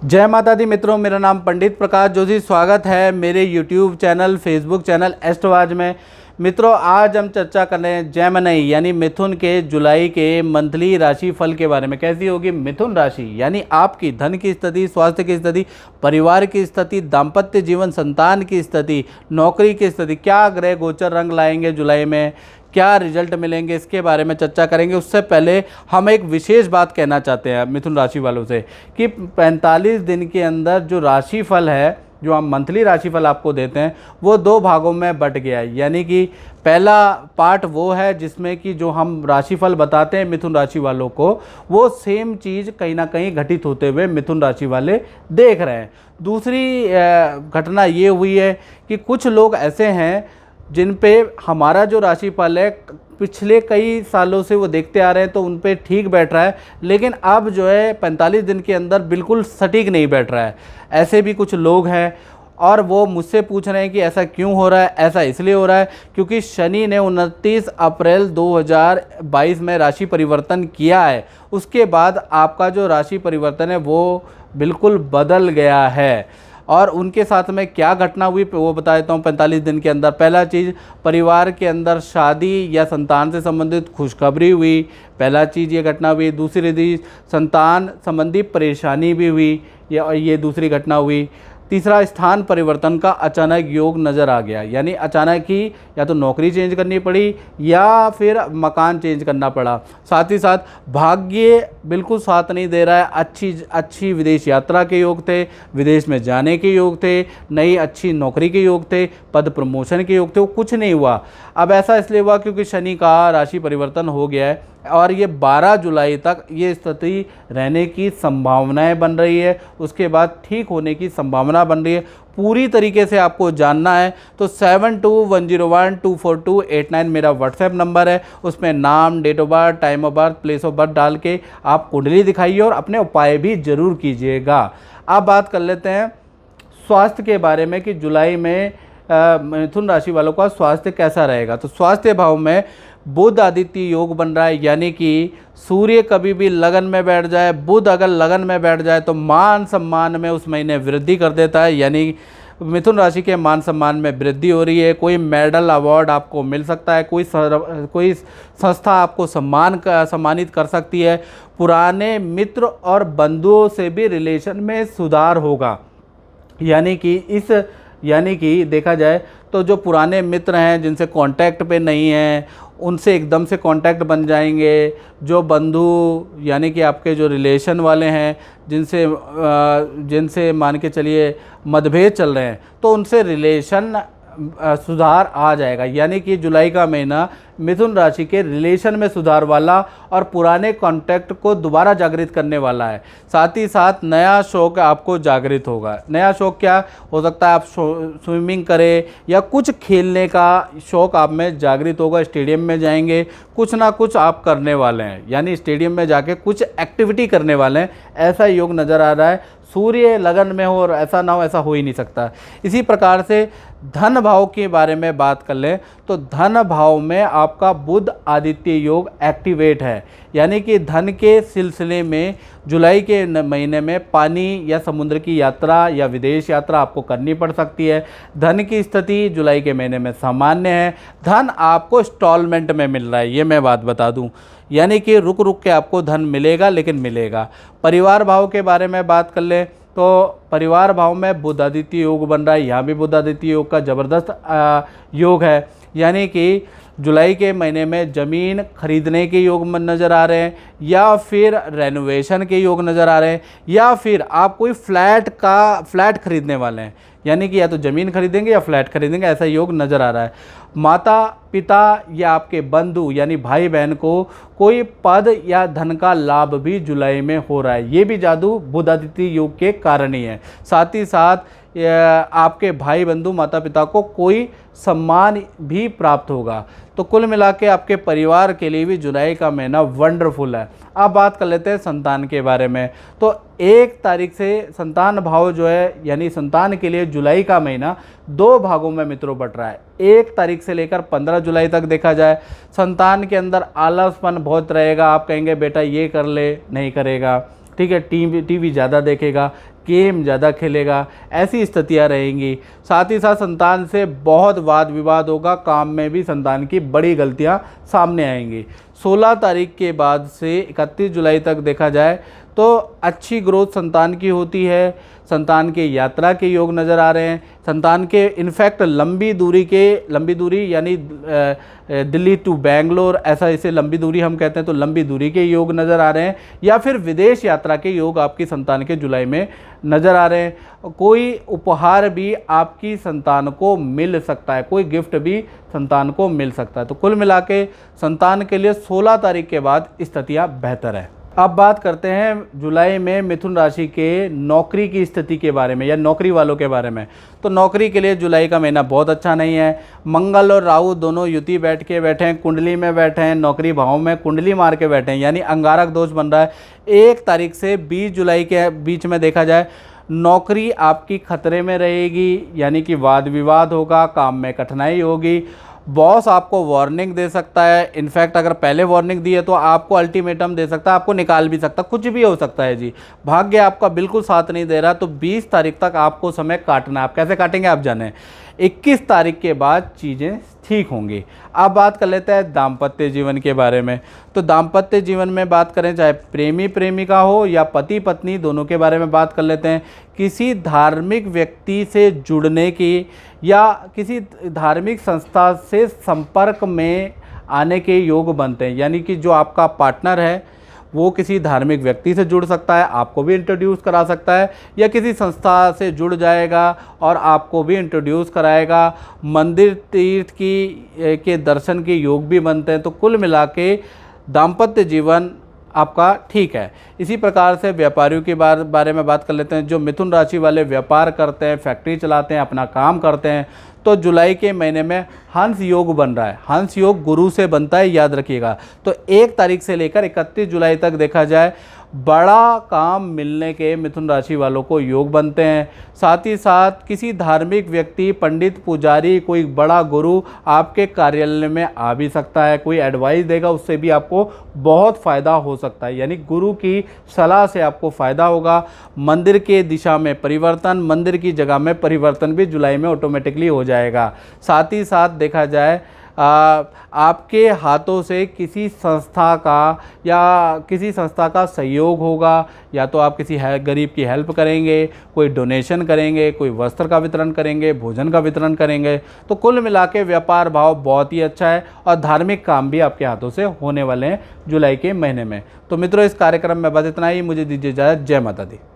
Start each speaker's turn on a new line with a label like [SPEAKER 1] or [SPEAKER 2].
[SPEAKER 1] जय माता दी मित्रों, मेरा नाम पंडित प्रकाश जोशी। स्वागत है मेरे यूट्यूब चैनल, फेसबुक चैनल एस्ट्रोवाज में। मित्रों, आज हम चर्चा कर रहे हैं जेमिनी यानी मिथुन के जुलाई के मंथली राशि फल के बारे में। कैसी होगी मिथुन राशि, यानी आपकी धन की स्थिति, स्वास्थ्य की स्थिति, परिवार की स्थिति, दाम्पत्य जीवन, संतान की स्थिति, नौकरी की स्थिति, क्या ग्रह गोचर रंग लाएंगे जुलाई में, क्या रिजल्ट मिलेंगे, इसके बारे में चर्चा करेंगे। उससे पहले हम एक विशेष बात कहना चाहते हैं मिथुन राशि वालों से कि 45 दिन के अंदर जो राशिफल है, जो हम मंथली राशिफल आपको देते हैं, वो 2 भागों में बट गया है। यानी कि पहला पार्ट वो है जिसमें कि जो हम राशिफल बताते हैं मिथुन राशि वालों को, वो सेम चीज़ कहीं ना कहीं घटित होते हुए मिथुन राशि वाले देख रहे हैं। दूसरी घटना ये हुई है कि कुछ लोग ऐसे हैं जिन पे हमारा जो राशिफल है पिछले कई सालों से वो देखते आ रहे हैं, तो उन पे ठीक बैठ रहा है, लेकिन अब जो है 45 दिन के अंदर बिल्कुल सटीक नहीं बैठ रहा है। ऐसे भी कुछ लोग हैं और वो मुझसे पूछ रहे हैं कि ऐसा क्यों हो रहा है। ऐसा इसलिए हो रहा है क्योंकि शनि ने 29 अप्रैल 2022 में राशि परिवर्तन किया है। उसके बाद आपका जो राशि परिवर्तन है वो बिल्कुल बदल गया है। और उनके साथ में क्या घटना हुई वो बता देता हूँ 45 दिन के अंदर। पहला चीज़, परिवार के अंदर शादी या संतान से संबंधित खुशखबरी हुई, पहला चीज़ ये घटना हुई। दूसरी चीज़, संतान संबंधी परेशानी भी हुई, ये दूसरी घटना हुई। तीसरा, स्थान परिवर्तन का अचानक योग नज़र आ गया, यानी अचानक ही या तो नौकरी चेंज करनी पड़ी या फिर मकान चेंज करना पड़ा। साथ ही साथ भाग्य बिल्कुल साथ नहीं दे रहा है। अच्छी विदेश यात्रा के योग थे, विदेश में जाने के योग थे, नई अच्छी नौकरी के योग थे, पद प्रमोशन के योग थे, वो कुछ नहीं हुआ। अब ऐसा इसलिए हुआ क्योंकि शनि का राशि परिवर्तन हो गया है और ये 12 जुलाई तक ये स्थिति रहने की संभावनाएं बन रही है। उसके बाद ठीक होने की संभावना बन रही है। पूरी तरीके से आपको जानना है तो 7210124289 मेरा व्हाट्सएप नंबर है। उसमें नाम, date of birth, time of birth, place of birth डाल के आप कुंडली दिखाइए और अपने उपाय भी जरूर कीजिएगा। अब बात कर लेते हैं स्वास्थ्य के बारे में कि जुलाई में मिथुन राशि वालों का स्वास्थ्य कैसा रहेगा। तो स्वास्थ्य भाव में बुध आदित्य योग बन रहा है, यानी कि सूर्य कभी भी लगन में बैठ जाए, बुध अगर लगन में बैठ जाए तो मान सम्मान में उस महीने वृद्धि कर देता है। यानी मिथुन राशि के मान सम्मान में वृद्धि हो रही है। कोई मेडल अवार्ड आपको मिल सकता है, कोई संस्था आपको सम्मानित कर सकती है। पुराने मित्र और बंधुओं से भी रिलेशन में सुधार होगा। यानी कि देखा जाए तो जो पुराने मित्र हैं जिनसे कांटेक्ट पे नहीं हैं, उनसे एकदम से कांटेक्ट बन जाएंगे। जो बंधु यानी कि आपके जो रिलेशन वाले हैं जिनसे मान के चलिए मतभेद चल रहे हैं, तो उनसे रिलेशन सुधार आ जाएगा। यानी कि जुलाई का महीना मिथुन राशि के रिलेशन में सुधार वाला और पुराने कॉन्टैक्ट को दोबारा जागृत करने वाला है। साथ ही साथ नया शौक आपको जागृत होगा। नया शौक क्या हो सकता है? आप स्विमिंग करें या कुछ खेलने का शौक आप में जागृत होगा। स्टेडियम में जाएंगे, कुछ ना कुछ आप करने वाले हैं, यानी स्टेडियम में जाके कुछ एक्टिविटी करने वाले हैं, ऐसा योग नज़र आ रहा है। सूर्य लगन में हो और ऐसा ना हो, ऐसा हो ही नहीं सकता। इसी प्रकार से धन भाव के बारे में बात कर लें तो धन भाव में आपका बुध आदित्य योग एक्टिवेट है। यानी कि धन के सिलसिले में जुलाई के महीने में पानी या समुद्र की यात्रा या विदेश यात्रा आपको करनी पड़ सकती है। धन की स्थिति जुलाई के महीने में सामान्य है। धन आपको इंस्टॉलमेंट में मिल रहा है, ये मैं बात बता दूं। यानी कि रुक रुक के आपको धन मिलेगा, लेकिन मिलेगा। परिवार भाव के बारे में बात कर लें तो परिवार भाव में बुध आदित्य योग बन रहा है। यहाँ भी बुध आदित्य योग का ज़बरदस्त योग है। यानी कि जुलाई के महीने में ज़मीन खरीदने के योग नज़र आ रहे हैं, या फिर रेनोवेशन के योग नज़र आ रहे हैं, या फिर आप कोई फ्लैट खरीदने वाले हैं। यानी कि या तो ज़मीन खरीदेंगे या फ्लैट खरीदेंगे, ऐसा योग नज़र आ रहा है। माता पिता या आपके बंधु यानी भाई बहन को कोई पद या धन का लाभ भी जुलाई में हो रहा है। ये भी जादू बुध आदित्य योग के कारण ही है। साथ ही साथ आपके भाई बंधु माता पिता को कोई सम्मान भी प्राप्त होगा। तो कुल मिला के आपके परिवार के लिए भी जुलाई का महीना वंडरफुल है। अब बात कर लेते हैं संतान के बारे में। तो 1 तारीख से संतान भाव जो है, यानी संतान के लिए जुलाई का महीना 2 भागों में मित्रों बट रहा है। 1 तारीख से लेकर 15 जुलाई तक देखा जाए, संतान के अंदर आलसपन बहुत रहेगा। आप कहेंगे बेटा ये कर ले, नहीं करेगा। ठीक है, टीवी ज़्यादा देखेगा, गेम ज़्यादा खेलेगा, ऐसी स्थितियाँ रहेंगी। साथ ही साथ संतान से बहुत वाद विवाद होगा, काम में भी संतान की बड़ी गलतियाँ सामने आएंगी। 16 तारीख के बाद से 31 जुलाई तक देखा जाए तो अच्छी ग्रोथ संतान की होती है। संतान के यात्रा के योग नज़र आ रहे हैं। संतान के इनफैक्ट लंबी दूरी यानी दिल्ली टू बेंगलोर, ऐसा इसे लंबी दूरी हम कहते हैं, तो लंबी दूरी के योग नज़र आ रहे हैं, या फिर विदेश यात्रा के योग आपकी संतान के जुलाई में नज़र आ रहे हैं। कोई उपहार भी आपकी संतान को मिल सकता है, कोई गिफ्ट भी संतान को मिल सकता है। तो कुल मिला के संतान के लिए 16 तारीख के बाद स्थितियाँ बेहतर है। अब बात करते हैं जुलाई में मिथुन राशि के नौकरी की स्थिति के बारे में, या नौकरी वालों के बारे में। तो नौकरी के लिए जुलाई का महीना बहुत अच्छा नहीं है। मंगल और राहु दोनों युति बैठे हैं, कुंडली में बैठे हैं, नौकरी भाव में कुंडली मार के बैठे हैं, यानी अंगारक दोष बन रहा है। 1 तारीख से 20 जुलाई के बीच में देखा जाए नौकरी आपकी खतरे में रहेगी, यानी कि वाद विवाद होगा, काम में कठिनाई होगी। बॉस आपको वार्निंग दे सकता है, इनफैक्ट अगर पहले वार्निंग दी है तो आपको अल्टीमेटम दे सकता है, आपको निकाल भी सकता है, कुछ भी हो सकता है जी। भाग्य आपका बिल्कुल साथ नहीं दे रहा, तो 20 तारीख तक आपको समय काटना है। आप कैसे काटेंगे आप जाने। 21 तारीख के बाद चीज़ें ठीक होंगी। अब बात कर लेते हैं दाम्पत्य जीवन के बारे में। तो दाम्पत्य जीवन में बात करें, चाहे प्रेमी प्रेमिका हो या पति पत्नी, दोनों के बारे में बात कर लेते हैं। किसी धार्मिक व्यक्ति से जुड़ने की या किसी धार्मिक संस्था से संपर्क में आने के योग बनते हैं, यानी कि जो आपका पार्टनर है वो किसी धार्मिक व्यक्ति से जुड़ सकता है, आपको भी इंट्रोड्यूस करा सकता है, या किसी संस्था से जुड़ जाएगा और आपको भी इंट्रोड्यूस कराएगा। मंदिर तीर्थ के दर्शन के योग भी बनते हैं। तो कुल मिला के दाम्पत्य जीवन आपका ठीक है। इसी प्रकार से व्यापारियों के बारे में बात कर लेते हैं। जो मिथुन राशि वाले व्यापार करते हैं, फैक्ट्री चलाते हैं, अपना काम करते हैं, तो जुलाई के महीने में हंस योग बन रहा है। हंस योग गुरु से बनता है, याद रखिएगा। तो 1 तारीख से लेकर 31 जुलाई तक देखा जाए बड़ा काम मिलने के मिथुन राशि वालों को योग बनते हैं। साथ ही साथ किसी धार्मिक व्यक्ति, पंडित, पुजारी, कोई बड़ा गुरु आपके कार्यालय में आ भी सकता है, कोई एडवाइस देगा, उससे भी आपको बहुत फ़ायदा हो सकता है, यानी गुरु की सलाह से आपको फ़ायदा होगा। मंदिर के दिशा में परिवर्तन, मंदिर की जगह में परिवर्तन भी जुलाई में ऑटोमेटिकली हो जाएगा। साथ ही साथ देखा जाए आपके हाथों से किसी संस्था का सहयोग होगा, या तो आप किसी गरीब की हेल्प करेंगे, कोई डोनेशन करेंगे, कोई वस्त्र का वितरण करेंगे, भोजन का वितरण करेंगे। तो कुल मिला के व्यापार भाव बहुत ही अच्छा है, और धार्मिक काम भी आपके हाथों से होने वाले हैं जुलाई के महीने में। तो मित्रों, इस कार्यक्रम में बस इतना ही। मुझे दीजिए इजाज़त। जय माता दी।